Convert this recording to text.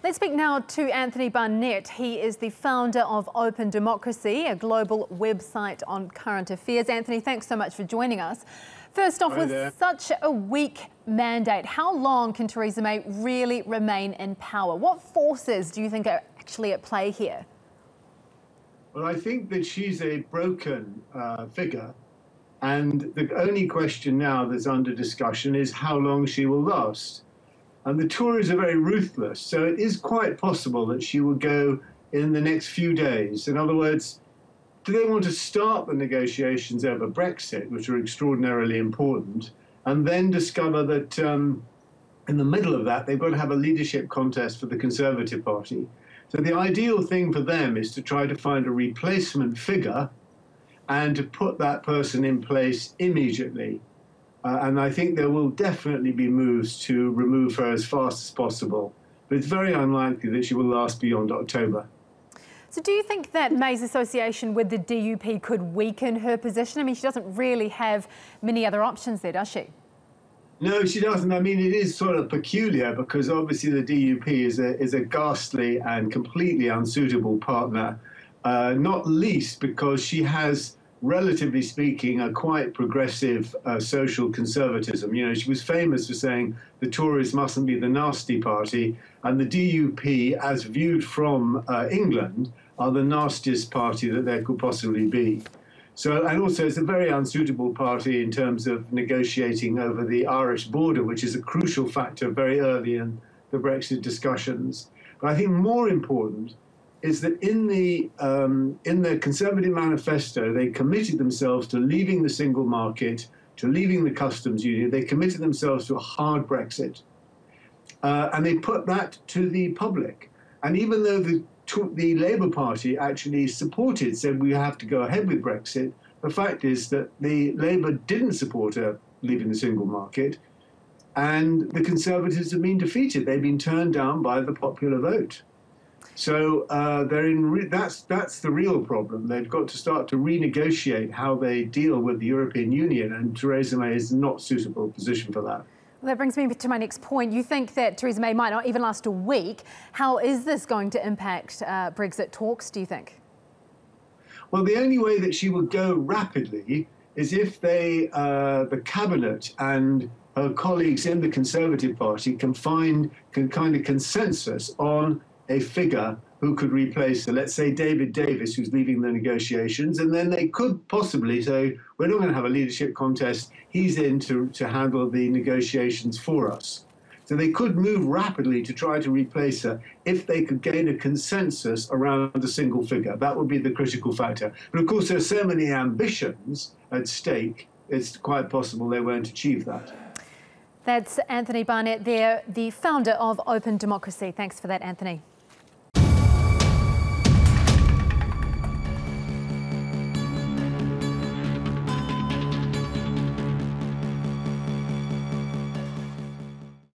Let's speak now to Anthony Barnett. He is the founder of Open Democracy, a global website on current affairs. Anthony, thanks so much for joining us. First off, with such a weak mandate, how long can Theresa May really remain in power? What forces do you think are actually at play here? Well, I think that she's a broken figure. And the only question now that's under discussion is how long she will last. And the Tories are very ruthless, so it is quite possible that she will go in the next few days. In other words, do they want to start the negotiations over Brexit, which are extraordinarily important, and then discover that in the middle of that, they've got to have a leadership contest for the Conservative Party? So the ideal thing for them is to try to find a replacement figure and to put that person in place immediately. And I think there will definitely be moves to remove her as fast as possible. But it's very unlikely that she will last beyond October. So do you think that May's association with the DUP could weaken her position? I mean, she doesn't really have many other options there, does she? No, she doesn't. I mean, it is sort of peculiar because obviously the DUP is a ghastly and completely unsuitable partner, not least because she has, relatively speaking, a quite progressive social conservatism. You know, she was famous for saying the Tories mustn't be the nasty party, and the DUP, as viewed from England, are the nastiest party that there could possibly be. So, and also it's a very unsuitable party in terms of negotiating over the Irish border, which is a crucial factor very early in the Brexit discussions. But I think more important is that in their Conservative manifesto, they committed themselves to leaving the single market, to leaving the customs union. They committed themselves to a hard Brexit. And they put that to the public. And even though the Labour Party actually supported, said we have to go ahead with Brexit, the fact is that the Labour didn't support her leaving the single market, and the Conservatives have been defeated. They've been turned down by the popular vote. So that's the real problem. They've got to start to renegotiate how they deal with the European Union, and Theresa May is not a suitable position for that. Well, that brings me to my next point. You think that Theresa May might not even last a week. How is this going to impact Brexit talks, do you think? Well, the only way that she will go rapidly is if the cabinet and her colleagues in the Conservative Party can find kind of consensus on a figure who could replace her, let's say David Davis, who's leaving the negotiations, and then they could possibly say, we're not going to have a leadership contest, he's in to handle the negotiations for us. So they could move rapidly to try to replace her if they could gain a consensus around a single figure. That would be the critical factor. But of course, there are so many ambitions at stake, it's quite possible they won't achieve that. That's Anthony Barnett there, the founder of Open Democracy. Thanks for that, Anthony.